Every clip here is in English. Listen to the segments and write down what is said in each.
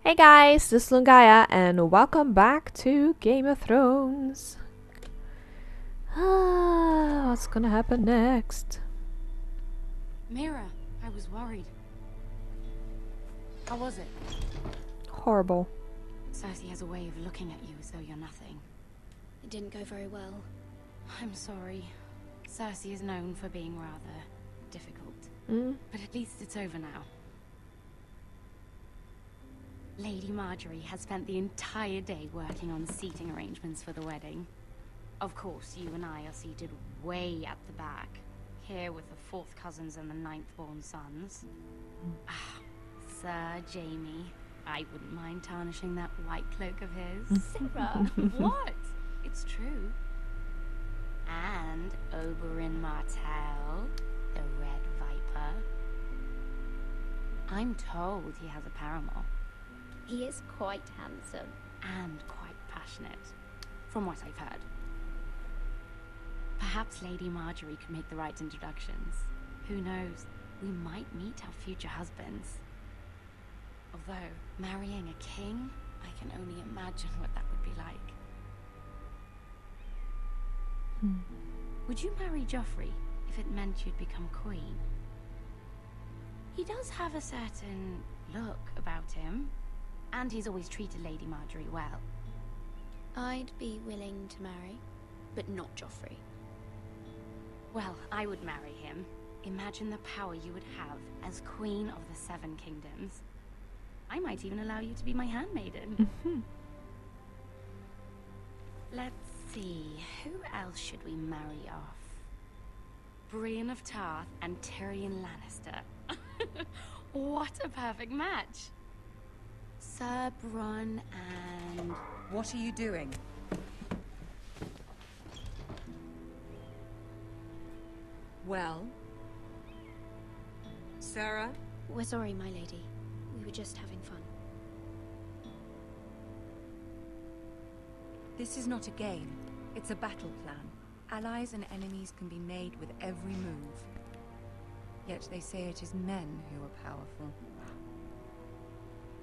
Hey guys, this is Lungaya and welcome back to Game of Thrones. What's gonna happen next? Mira, I was worried. How was it? Horrible. Cersei has a way of looking at you as though you're nothing. It didn't go very well. I'm sorry. Cersei is known for being rather difficult. But at least it's over now. Lady Marjorie has spent the entire day working on seating arrangements for the wedding. Of course, you and I are seated way at the back, here with the fourth cousins and the ninth-born sons. Sir Jamie, I wouldn't mind tarnishing that white cloak of his. Sarah, What? It's true. And Oberyn Martell, the Red Viper. I'm told he has a paramour. he is quite handsome. And quite passionate, from what I've heard. Perhaps Lady Marjorie could make the right introductions. Who knows? We might meet our future husbands. Although, marrying a king, I can only imagine what that would be like. Would you marry Joffrey if it meant you'd become queen? He does have a certain look about him, and he's always treated Lady Marjorie well. I'd be willing to marry, but not Joffrey. Well, I would marry him. Imagine the power you would have as Queen of the Seven Kingdoms. I might even allow you to be my handmaiden. Let's see, who else should we marry off? Brienne of Tarth and Tyrion Lannister. What a perfect match! Sir Bronn and... What are you doing? Well? Sarah? We're sorry, my lady. We were just having fun. This is not a game. It's a battle plan. Allies and enemies can be made with every move. Yet they say it is men who are powerful.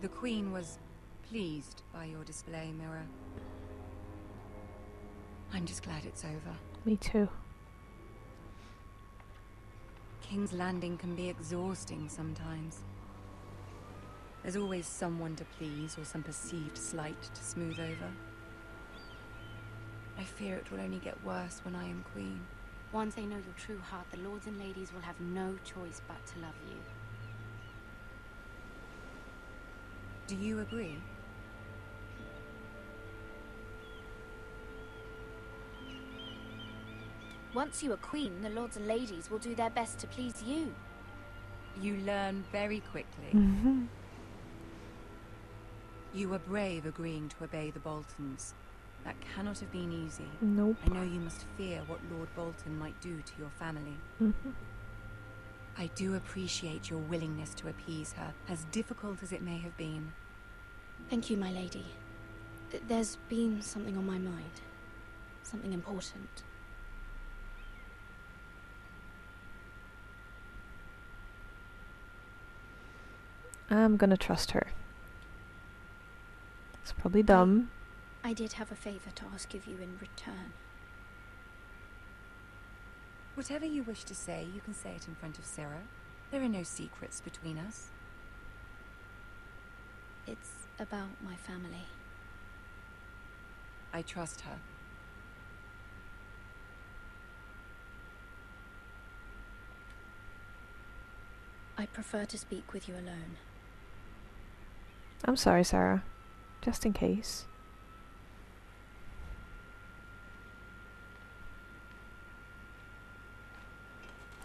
The Queen was pleased by your display, Mira. I'm just glad it's over. Me too. King's Landing can be exhausting sometimes. There's always someone to please or some perceived slight to smooth over. I fear it will only get worse when I am queen. once they know your true heart, the lords and ladies will have no choice but to love you. Do you agree? Once you are queen, the lords and ladies will do their best to please you. You learn very quickly. You were brave agreeing to obey the Boltons. That cannot have been easy. Nope. I know you must fear what Lord Bolton might do to your family. I do appreciate your willingness to appease her, as difficult as it may have been. Thank you, my lady. There's been something on my mind. Something important. I'm gonna trust her. It's probably dumb. I did have a favor to ask of you in return. Whatever you wish to say, you can say it in front of Sarah. There are no secrets between us. It's about my family. I trust her. I prefer to speak with you alone. I'm sorry, Sarah. Just in case.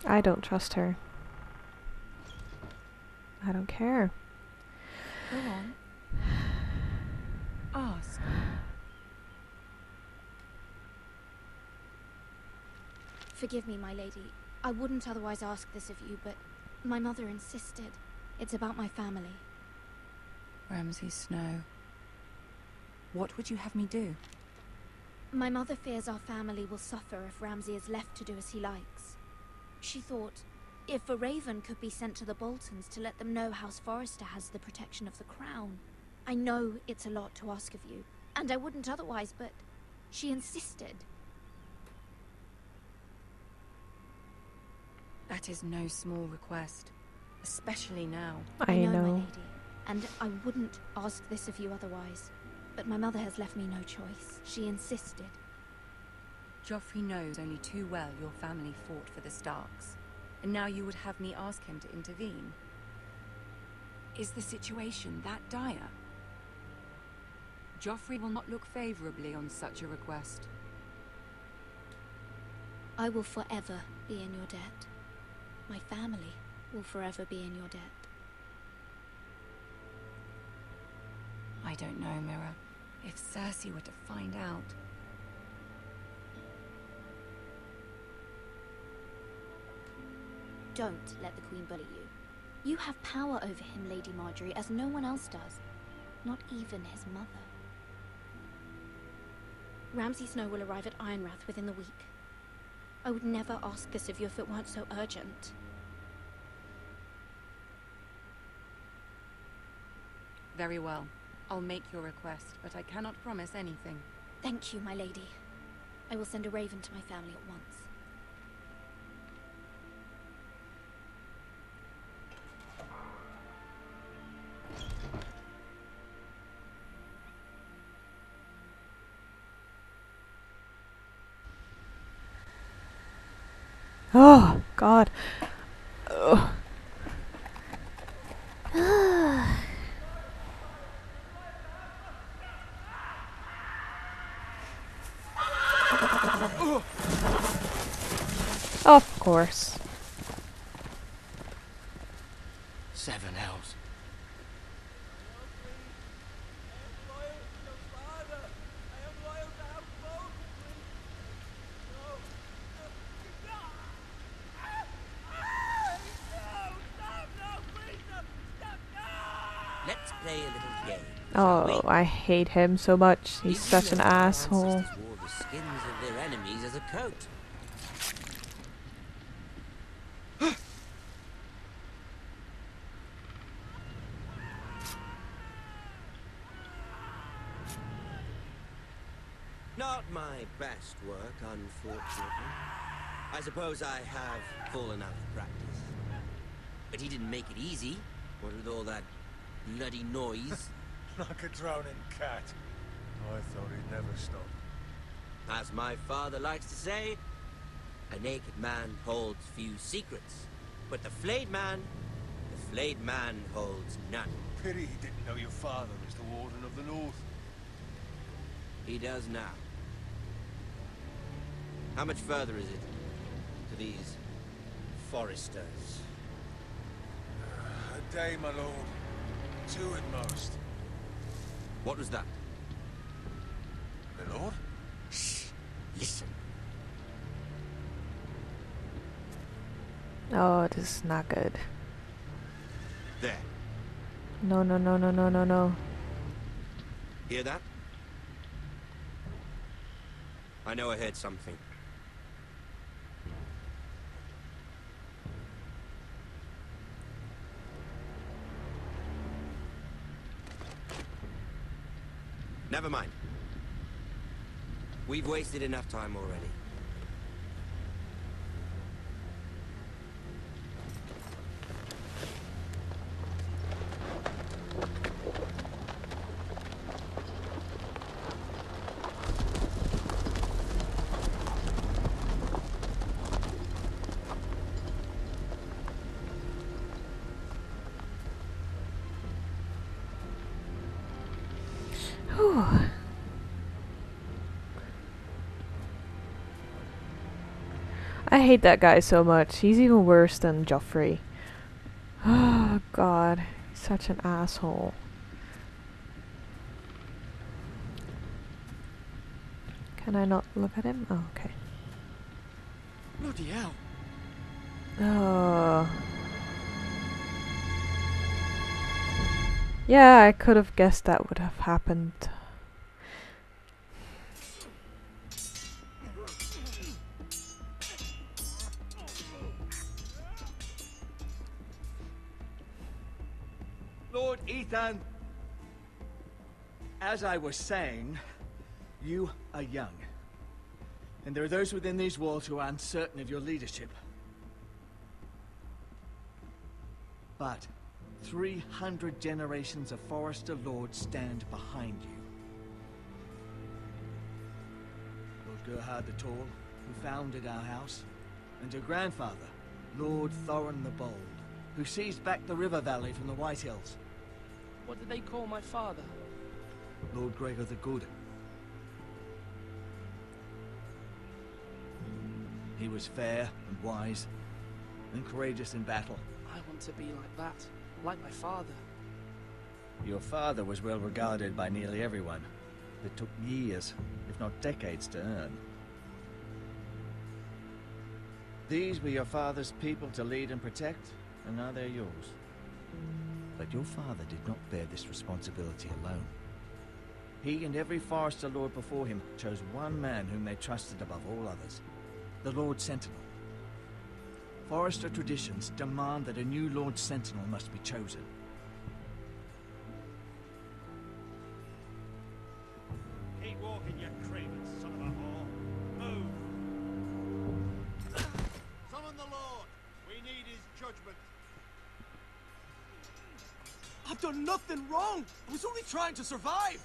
I don't trust her. I don't care. Go on. Ask. Forgive me, my lady. I wouldn't otherwise ask this of you, but my mother insisted. It's about my family. Ramsay Snow. What would you have me do? My mother fears our family will suffer if Ramsay is left to do as he likes. She thought, if a raven could be sent to the Boltons to let them know House Forrester has the protection of the crown, I know it's a lot to ask of you, and I wouldn't otherwise, but she insisted. That is no small request, especially now. I my know. lady, and I wouldn't ask this of you otherwise, but my mother has left me no choice. She insisted. Joffrey knows only too well your family fought for the Starks, and now you would have me ask him to intervene. Is the situation that dire? Joffrey will not look favorably on such a request. I will forever be in your debt. My family will forever be in your debt. I don't know, Mira. If Cersei were to find out... Don't let the Queen bully you. You have power over him, Lady Marjorie, as no one else does. Not even his mother. Ramsay Snow will arrive at Ironrath within the week. I would never ask this of you if it weren't so urgent. Very well. I'll make your request, but I cannot promise anything. Thank you, my lady. I will send a raven to my family at once. Oh, God. Ugh. Of course. 7 hells. Let's play a little game. shall we? Oh, I hate him so much. He's Did such you an know our asshole. ancestors wore the skins of their enemies as a coat? Not my best work, unfortunately. I suppose I have fallen out of practice. But he didn't make it easy, what with all that bloody noise. Like a drowning cat. I thought he'd never stop. As my father likes to say, a naked man holds few secrets. But the flayed man holds none. Pity he didn't know your father was the Warden of the North. He does now. How much further is it to these foresters? A day, my lord. 2 at most. What was that? My lord? Shh! Listen. Oh, this is not good. There. No, no, no, no, no, no, no. Hear that? I know I heard something. Never mind. We've wasted enough time already. Whew. I hate that guy so much. He's even worse than Joffrey. Oh, God. He's such an asshole. Can I not look at him? Oh, okay. Bloody hell. Oh. Yeah, I could have guessed that would have happened. Lord Ethan! As I was saying, you are young. And there are those within these walls who are uncertain of your leadership. But 300 generations of Forester Lords stand behind you. Lord Gerhard the Tall, who founded our house, and your grandfather, Lord Thorin the Bold, who seized back the river valley from the White Hills. What did they call my father? Lord Gregor the Good. He was fair and wise, and courageous in battle. I want to be like that, like my father. Your father was well regarded by nearly everyone. It took years, if not decades, to earn. These were your father's people to lead and protect, and now they're yours. But your father did not bear this responsibility alone. He and every Forester Lord before him chose one man whom they trusted above all others, the Lord Sentinel. Forester traditions demand that a new Lord Sentinel must be chosen. Keep walking, you craven son of a whore. Move! Summon the Lord! We need his judgment. I've done nothing wrong! I was only trying to survive!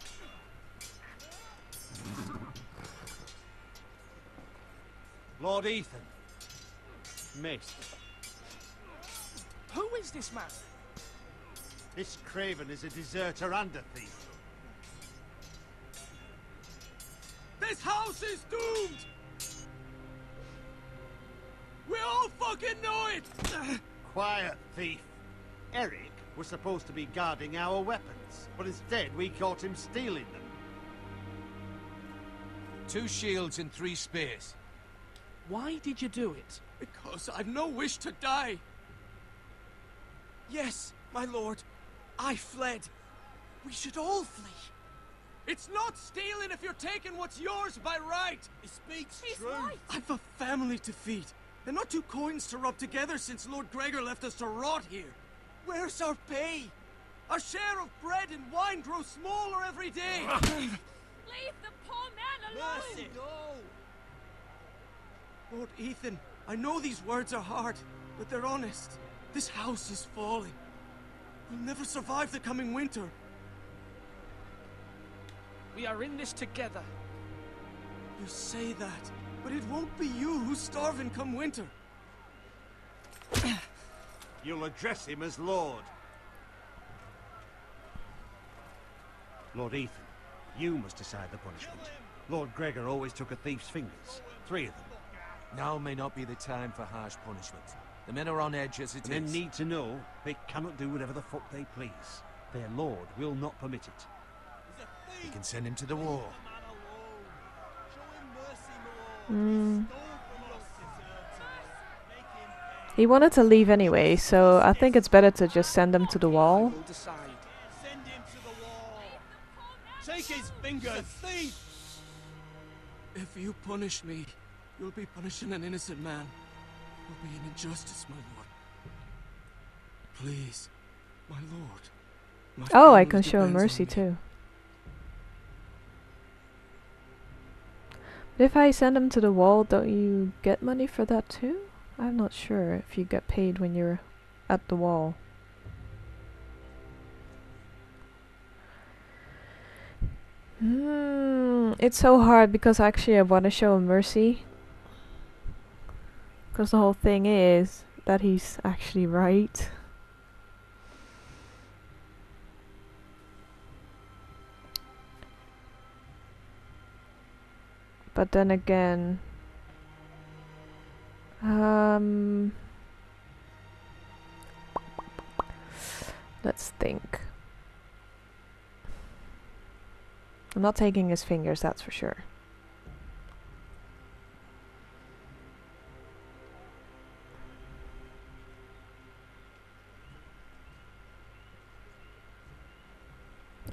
Lord Ethan. Missed. Who is this man? This craven is a deserter and a thief. This house is doomed! We all fucking know it! Quiet, thief. Eric was supposed to be guarding our weapons, but instead we caught him stealing them. 2 shields and 3 spears. Why did you do it? Because I've no wish to die. Yes, my lord, I fled. We should all flee. It's not stealing if you're taking what's yours by right. He speaks He's true. right. I've a family to feed, and not 2 coins to rub together since Lord Gregor left us to rot here. Where's our pay? Our share of bread and wine grows smaller every day. Leave the poor man alone! Mercy, no! Lord Ethan, I know these words are hard, but they're honest. This house is falling. We'll never survive the coming winter. We are in this together. You say that, but it won't be you who's starving come winter. You'll address him as Lord. Lord Ethan, you must decide the punishment. Lord Gregor always took a thief's fingers. 3 of them. Now may not be the time for harsh punishment. The men are on edge as it is. And they need to know they cannot do whatever the fuck they please. Their lord will not permit it. We can send him to the war. He wanted to leave anyway, so I think it's better to just send him to the wall. We'll decide. Send him to the wall. Take his fingers, thief! If you punish me, you'll be punishing an innocent man. It'll be an injustice, my lord. Please, my lord. My Oh, I family can show him depends on mercy me. too. But if I send him to the wall, don't you get money for that too? I'm not sure if you get paid when you're at the wall. It's so hard because actually I want to show him mercy. Because the whole thing is that he's actually right. But then again, let's think. I'm not taking his fingers, that's for sure.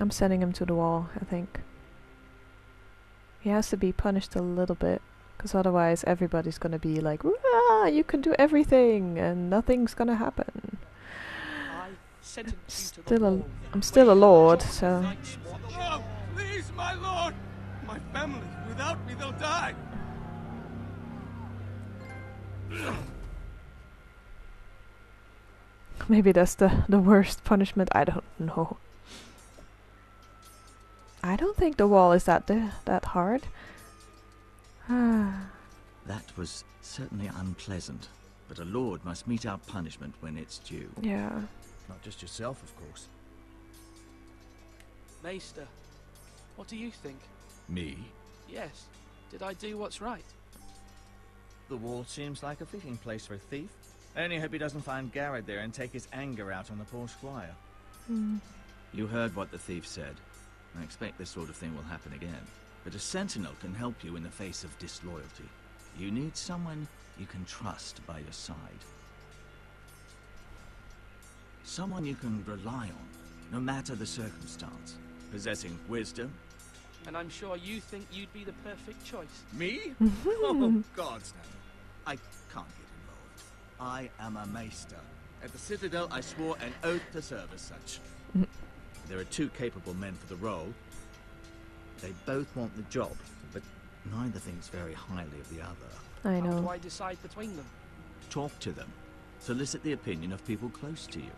I'm sending him to the wall, I think. He has to be punished a little bit, because otherwise everybody's gonna be like, "Wah, you can do everything, and nothing's gonna happen." I sentenced you to the Still a, wall. I'm still a lord, so No, family. Without me, they'll die. Maybe that's the worst punishment. I don't know. I don't think the wall is that hard. That was certainly unpleasant, but a lord must mete out punishment when it's due. Yeah. Not just yourself, of course. Maester, what do you think? Me? Yes. Did I do what's right? The wall seems like a fitting place for a thief. I only hope he doesn't find Garrett there and take his anger out on the poor squire. You heard what the thief said. I expect this sort of thing will happen again. But a sentinel can help you in the face of disloyalty. You need someone you can trust by your side. Someone you can rely on, no matter the circumstance. Possessing wisdom. And I'm sure you think you'd be the perfect choice. Me? Oh, gods no. I can't get involved. I am a maester. At the Citadel, I swore an oath to serve as such. There are two capable men for the role. They both want the job, but neither thinks very highly of the other. I How do know. I decide between them? Talk to them. Solicit the opinion of people close to you.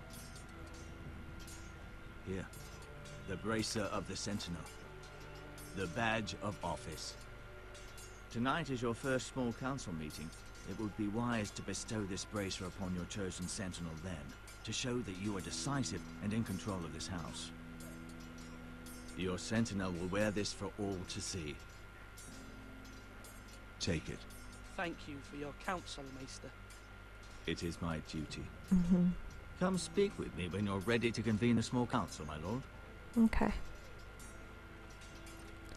Here, the bracer of the Sentinel. The badge of office. Tonight is your first small council meeting. It would be wise to bestow this bracer upon your chosen Sentinel then, to show that you are decisive and in control of this house. Your Sentinel will wear this for all to see. Take it. Thank you for your counsel, Maester. It is my duty. Come speak with me when you're ready to convene a small council, my lord. Okay.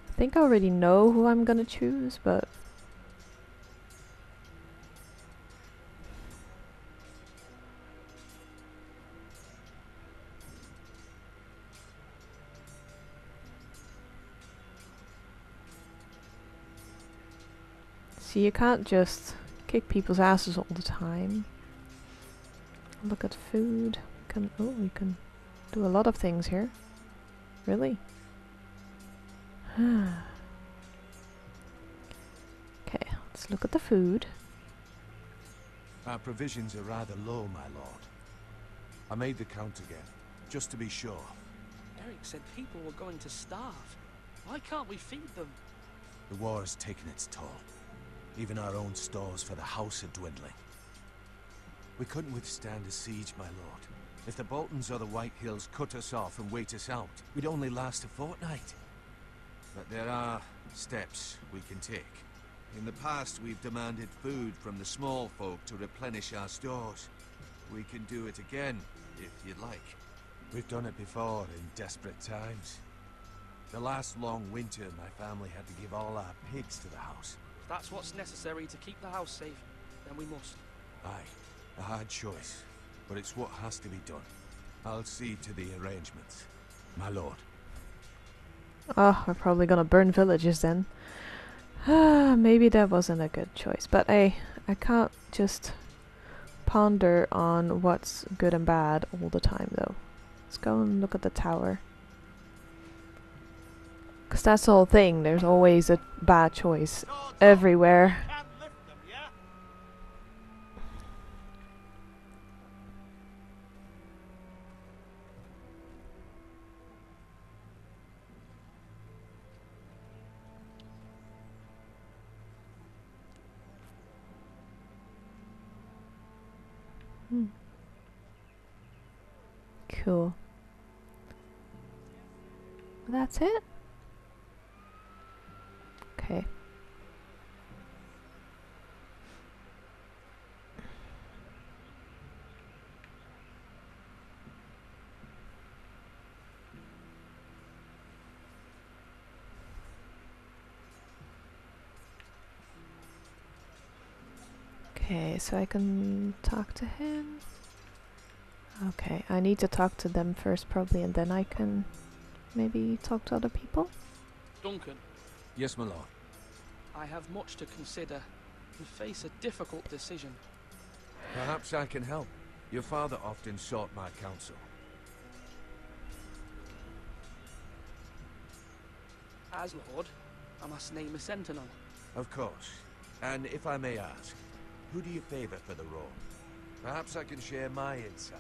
I think I already know who I'm gonna choose, but... See, you can't just kick people's asses all the time. Look at food. We can do a lot of things here. Really? Okay, let's look at the food. Our provisions are rather low, my lord. I made the count again, just to be sure. Eric said people were going to starve. Why can't we feed them? The war has taken its toll. Even our own stores for the house are dwindling. We couldn't withstand a siege, my lord. If the Boltons or the White Hills cut us off and wait us out, we'd only last a fortnight. But there are steps we can take. In the past, we've demanded food from the small folk to replenish our stores. We can do it again, if you'd like. We've done it before in desperate times. The last long winter, my family had to give all our pigs to the house. If that's what's necessary to keep the house safe, then we must. Aye, a hard choice, but it's what has to be done. I'll see to the arrangements, my lord. Oh, we're probably gonna burn villages then. Maybe that wasn't a good choice, but hey, I can't just ponder on what's good and bad all the time though. Let's go and look at the tower. Because that's the whole thing, there's always a bad choice everywhere. Can't lift them, yeah? Cool. That's it? Okay. Okay, so I can talk to him. Okay, I need to talk to them first probably, and then I can maybe talk to other people. Duncan, Yes, my lord. I have much to consider and face a difficult decision. Perhaps I can help. Your father often sought my counsel. As Lord, I must name a sentinel. Of course. And if I may ask, who do you favor for the role? Perhaps I can share my insight.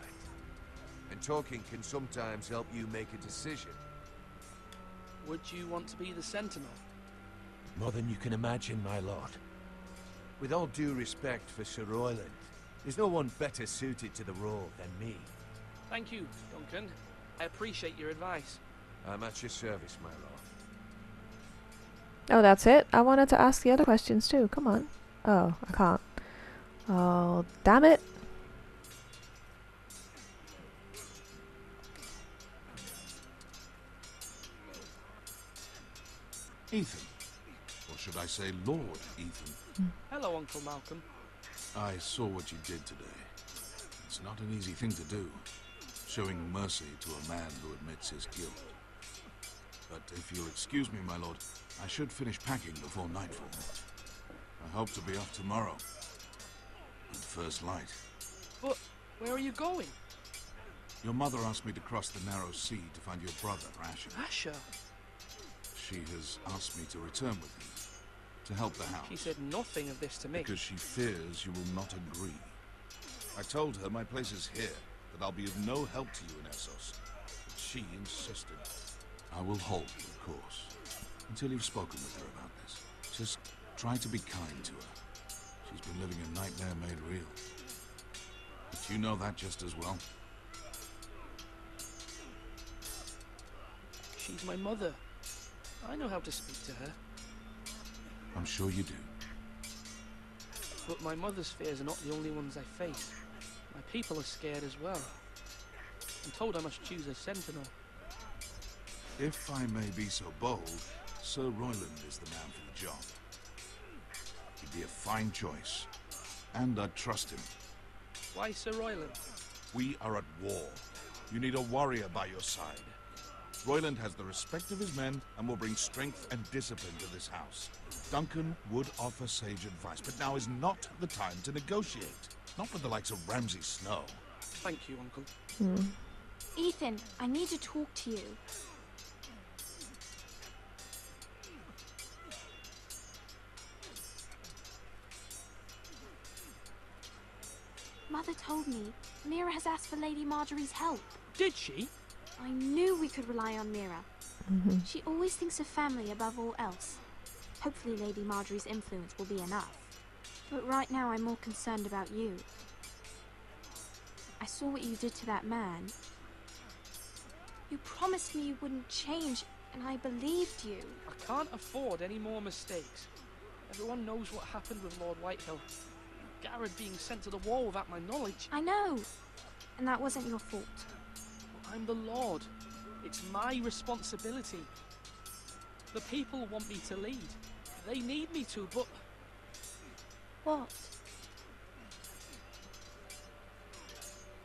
And talking can sometimes help you make a decision. Would you want to be the sentinel? More than you can imagine, my lord. With all due respect for Sir Royland, there's no one better suited to the role than me. Thank you, Duncan. I appreciate your advice. I'm at your service, my lord. Oh, that's it? I wanted to ask the other questions too. Come on. Oh, I can't. Oh, damn it. Ethan. Or should I say Lord Ethan? Hello, Uncle Malcolm. I saw what you did today. It's not an easy thing to do, showing mercy to a man who admits his guilt. But if you'll excuse me, my lord, I should finish packing before nightfall. I hope to be off tomorrow. At first light. But where are you going? Your mother asked me to cross the narrow sea to find your brother, Asher. Asher? She has asked me to return with him, to help the house. She said nothing of this to me. Because she fears you will not agree. I told her my place is here, that I'll be of no help to you in Essos. But she insisted. I will hold, of course, until you've spoken with her about this. Just try to be kind to her. She's been living a nightmare made real. But you know that just as well. She's my mother. I know how to speak to her. I'm sure you do. But my mother's fears are not the only ones I face. My people are scared as well. I'm told I must choose a sentinel. If I may be so bold, Sir Royland is the man for the job. He'd be a fine choice, and I'd trust him. Why Sir Royland? We are at war. You need a warrior by your side. Royland has the respect of his men and will bring strength and discipline to this house. Duncan would offer sage advice, but now is not the time to negotiate. Not with the likes of Ramsay Snow. Thank you, Uncle. Ethan, I need to talk to you. Mother told me Mira has asked for Lady Marjorie's help. Did she? I knew we could rely on Mira. She always thinks of family above all else. Hopefully Lady Marjorie's influence will be enough. But right now I'm more concerned about you. I saw what you did to that man. You promised me you wouldn't change, and I believed you. I can't afford any more mistakes. Everyone knows what happened with Lord Whitehill. Garrett being sent to the wall without my knowledge. I know. And that wasn't your fault. I'm the Lord. It's my responsibility. The people want me to lead. They need me to, but... What?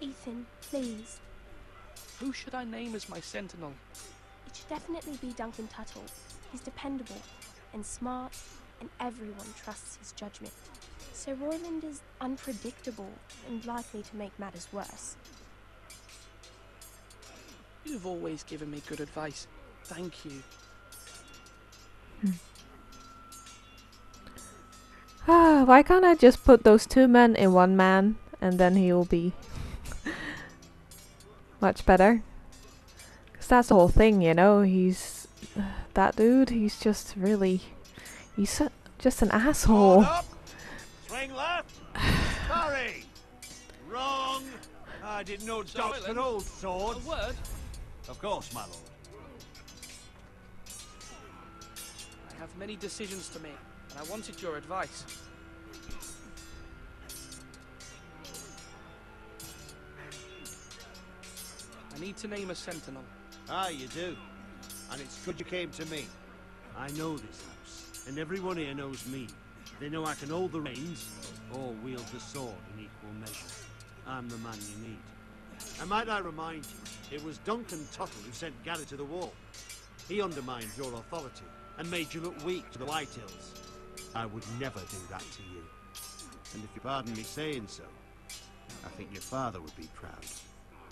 Ethan, please. Who should I name as my sentinel? It should definitely be Duncan Tuttle. He's dependable and smart, and everyone trusts his judgment. Sir Royland is unpredictable and likely to make matters worse. You've always given me good advice. Thank you. Why can't I just put those two men in one man and then he'll be much better? Because that's the whole thing, you know? He's... that dude, he's just really... he's just an asshole. Swing left. Sorry. Wrong. I didn't know dogs could hold swords. A word? Of course, my lord. I have many decisions to make, and I wanted your advice. I need to name a sentinel. Ah, you do. And it's good you came to me. I know this house, and everyone here knows me. They know I can hold the reins, or wield the sword in equal measure. I'm the man you need. And might I remind you, it was Duncan Tuttle who sent Garrett to the wall. He undermined your authority, and made you look weak to the Whitehills. I would never do that to you. And if you pardon me saying so, I think your father would be proud,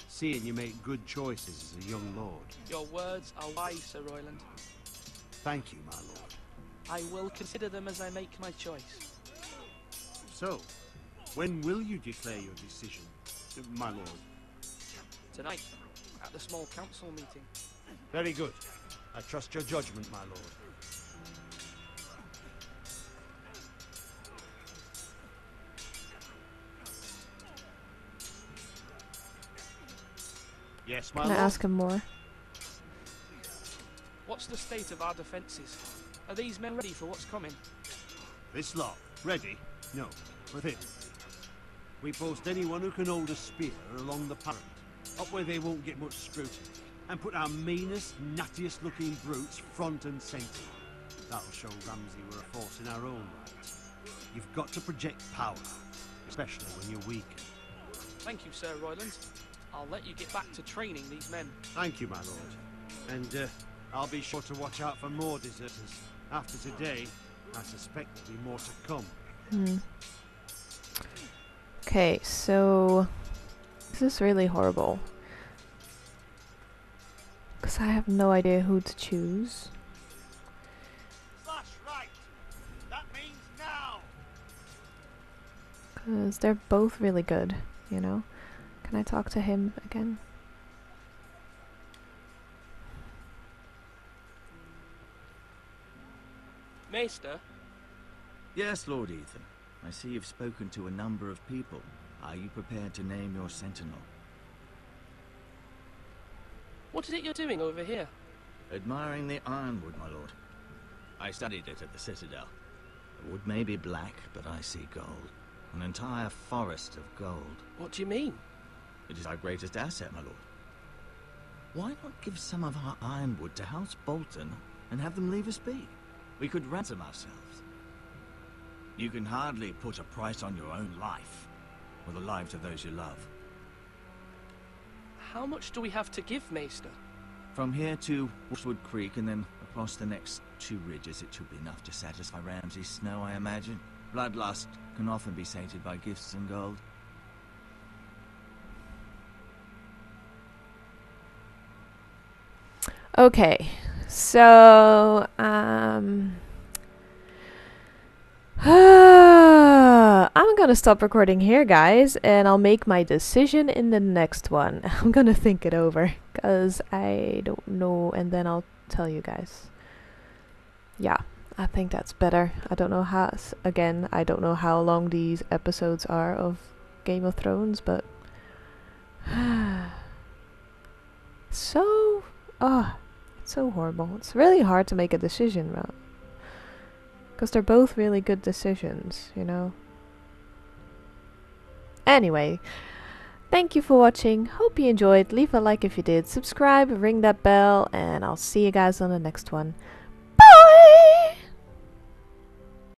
seeing you make good choices as a young lord. Your words are wise, Sir Royland. Thank you, my lord. I will consider them as I make my choice. So, when will you declare your decision, my lord? Tonight, at the small council meeting. Very good. I trust your judgment, my lord. Yes, my Can I lord. ask him more? What's the state of our defences? Are these men ready for what's coming? This lot, ready? No, but him. We post anyone who can hold a spear along the parent, up where they won't get much scrutiny, and put our meanest, nattiest looking brutes front and centre. That'll show Ramsay we're a force in our own right. You've got to project power, especially when you're weak. Thank you, Sir Royland. I'll let you get back to training these men. Thank you, my lord. And I'll be sure to watch out for more deserters. After today, I suspect there'll be more to come. Okay, so this is really horrible. Because I have no idea who to choose. That's right. That means now. Because they're both really good, you know? Can I talk to him again? Maester? Yes, Lord Ethan. I see you've spoken to a number of people. Are you prepared to name your sentinel? What is it you're doing over here? Admiring the ironwood, my lord. I studied it at the Citadel. The wood may be black, but I see gold. An entire forest of gold. What do you mean? It is our greatest asset, my lord. Why not give some of our ironwood to House Bolton and have them leave us be? We could ransom ourselves. You can hardly put a price on your own life, or the lives of those you love. How much do we have to give, Maester? From here to Wolfswood Creek and then across the next 2 ridges, it should be enough to satisfy Ramsay's snow, I imagine. Bloodlust can often be sated by gifts and gold. Okay, so I'm gonna stop recording here, guys, and I'll make my decision in the next one. I'm gonna think it over, because I don't know, and then I'll tell you guys. Yeah, I think that's better. I don't know how, again, I don't know how long these episodes are of Game of Thrones, but so, it's so horrible. It's really hard to make a decision, right? Because they're both really good decisions, you know? Anyway, thank you for watching. Hope you enjoyed. Leave a like if you did. Subscribe, ring that bell, and I'll see you guys on the next one.